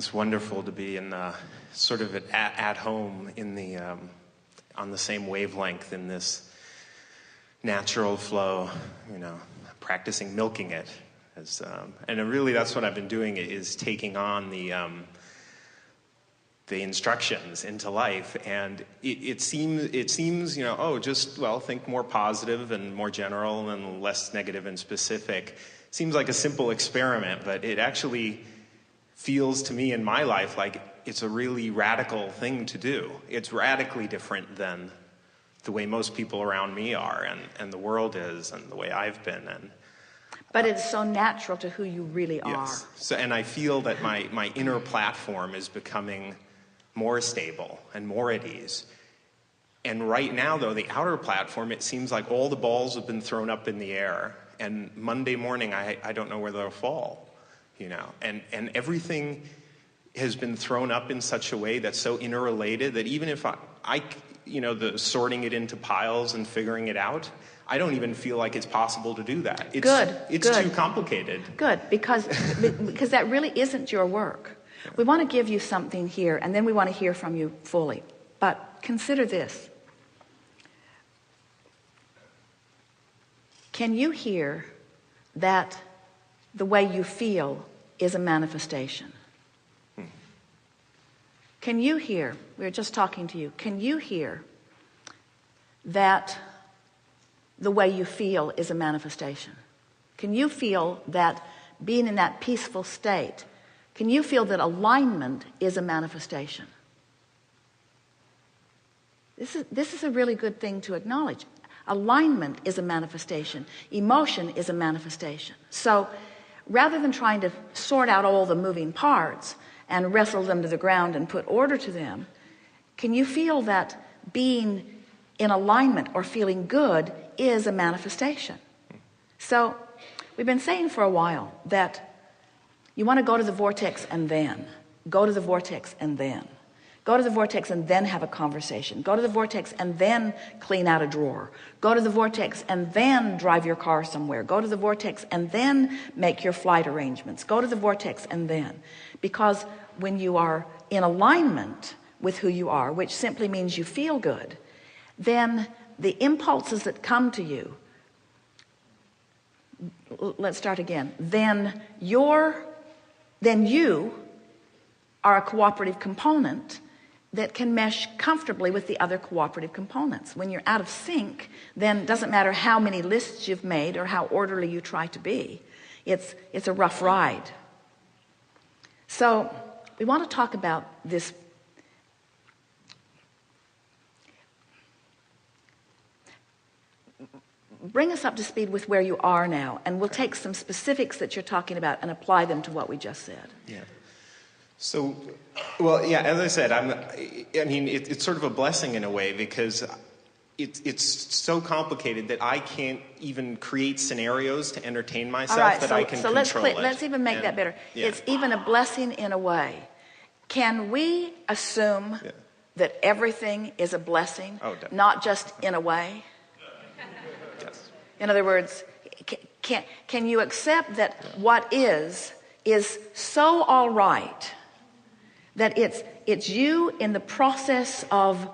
It's wonderful to be in sort of at home in the on the same wavelength in this natural flow, practicing milking it. And really that's what I've been doing, is taking on the instructions into life. And it seems, think more positive and more general and less negative and specific. Seems like a simple experiment, but it actually feels to me in my life like it's a really radical thing to do. It's radically different than the way most people around me are and the world is and the way I've been. But it's so natural to who you really are. Yes. So, and I feel that my inner platform is becoming more stable and more at ease. And right now, though, the outer platform, it seems like all the balls have been thrown up in the air. And Monday morning, I don't know where they'll fall. And everything has been thrown up in such a way that's so interrelated that even if the sorting it into piles and figuring it out, I don't even feel like it's possible to do that. It's too complicated. Good, because that really isn't your work. We want to give you something here, and then we want to hear from you fully. But consider this. Can you hear that the way you feel is a manifestation? Can you hear, we were just talking to you, can you hear that the way you feel is a manifestation? Can you feel that being in that peaceful state, can you feel that alignment is a manifestation? This is a really good thing to acknowledge. Alignment is a manifestation. Emotion is a manifestation. So rather than trying to sort out all the moving parts and wrestle them to the ground and put order to them, can you feel that being in alignment or feeling good is a manifestation? So we've been saying for a while that you want to go to the vortex and then go to the vortex and then go to the vortex and then have a conversation. Go to the vortex and then clean out a drawer. Go to the vortex and then drive your car somewhere. Go to the vortex and then make your flight arrangements. Go to the vortex and then. Because when you are in alignment with who you are, which simply means you feel good, then the impulses that come to you, let's start again, then you are a cooperative component that can mesh comfortably with the other cooperative components. When you're out of sync, then it doesn't matter how many lists you've made or how orderly you try to be. It's a rough ride. So we want to talk about this. Bring us up to speed with where you are now, and we'll take some specifics that you're talking about and apply them to what we just said. Yeah. So, as I said, it's sort of a blessing in a way, because it's so complicated that I can't even create scenarios to entertain myself I can control it. Let's even make that better. Yeah. It's even a blessing in a way. Can we assume that everything is a blessing, not just in a way? Yes. In other words, can you accept that what is so all right that it's you in the process of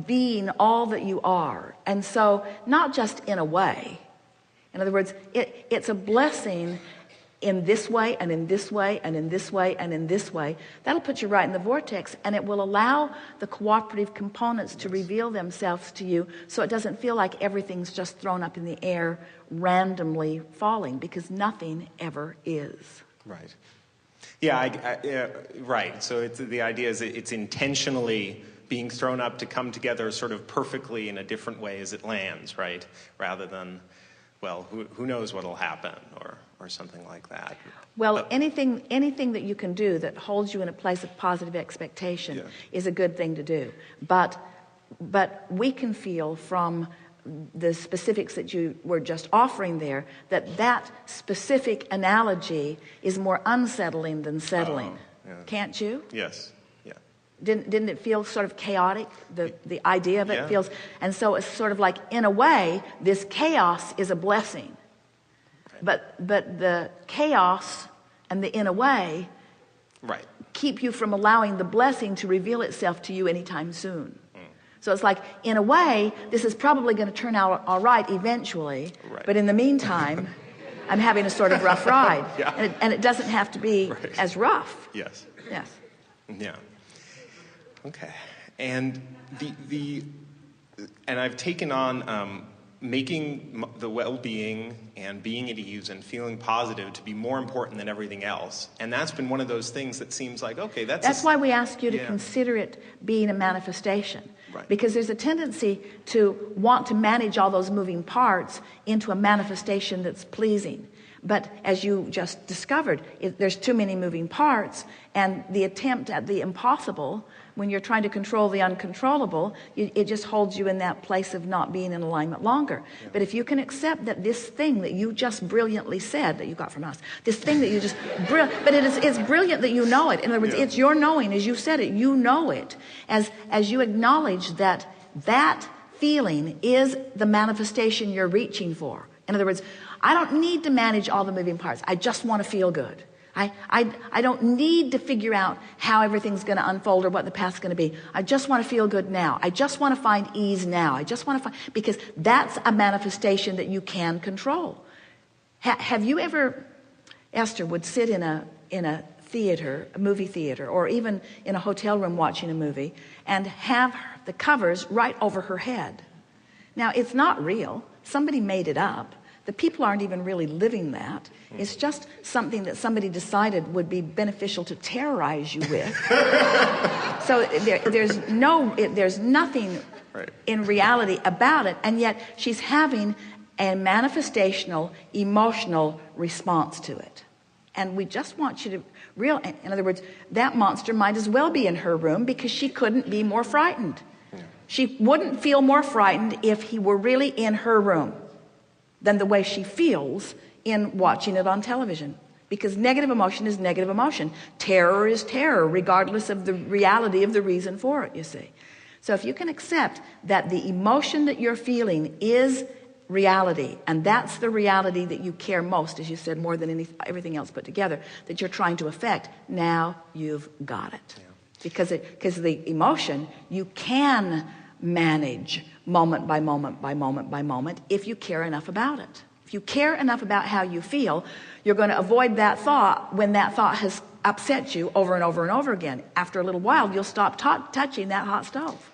being all that you are, and so not just in a way. In other words, it's a blessing in this way and in this way and in this way and in this way. That'll put you right in the vortex, and it will allow the cooperative components to reveal themselves to you, so it doesn't feel like everything's just thrown up in the air randomly falling, because nothing ever is. Right. Yeah, right. So the idea is it's intentionally being thrown up to come together sort of perfectly in a different way as it lands, right? Rather than, who knows what'll happen or something like that. Well, anything that you can do that holds you in a place of positive expectation is a good thing to do. But we can feel from the specifics that you were just offering there that specific analogy is more unsettling than settling. Can't you? Yes. Yeah. Didn't it feel sort of chaotic? The idea of it feels, and so it's sort of like, in a way, this chaos is a blessing. Right. But the chaos and the in a way Right. keep you from allowing the blessing to reveal itself to you anytime soon. So it's like, in a way, this is probably going to turn out all right eventually, Right. but in the meantime, I'm having a sort of rough ride. Yeah. And it doesn't have to be Right. as rough. Yes. Yes. Yeah. Okay. And and I've taken on making the well-being and being at ease and feeling positive to be more important than everything else. And that's been one of those things that seems like, okay, that's why we ask you to Yeah. consider it being a manifestation. Right. Because there's a tendency to want to manage all those moving parts into a manifestation that's pleasing. But as you just discovered, there's too many moving parts, and the attempt at the impossible, when you're trying to control the uncontrollable, it just holds you in that place of not being in alignment longer. Yeah. But if you can accept that this thing that you just brilliantly said, that you got from us, this thing that you just, but it's brilliant that you know it. In other words, it's your knowing, as you said it, you know it. As you acknowledge that feeling is the manifestation you're reaching for. In other words, I don't need to manage all the moving parts. I just want to feel good. I don't need to figure out how everything's going to unfold or what the path's going to be. I just want to feel good now. I just want to find ease now. I just want to find, because that's a manifestation that you can control. Have you ever, Esther would sit in a theater, a movie theater, or even in a hotel room watching a movie, and have the covers right over her head. Now, it's not real. Somebody made it up. The people aren't even really living that. It's just something that somebody decided would be beneficial to terrorize you with. So there's nothing Right. in reality about it, and yet she's having a manifestational, emotional response to it. And we just want you to in other words, that monster might as well be in her room, because she couldn't be more frightened. Yeah. She wouldn't feel more frightened if he were really in her room than the way she feels in watching it on television. Because negative emotion is negative emotion. Terror is terror, regardless of the reality of the reason for it, you see. So if you can accept that the emotion that you're feeling is reality, and that's the reality that you care most, as you said, more than everything else put together, that you're trying to affect, now you've got it. Yeah. Because the emotion, you can manage moment by moment by moment by moment if you care enough about it. If you care enough about how you feel, you're going to avoid that thought when that thought has upset you over and over and over again. After a little while, you'll stop touching that hot stove.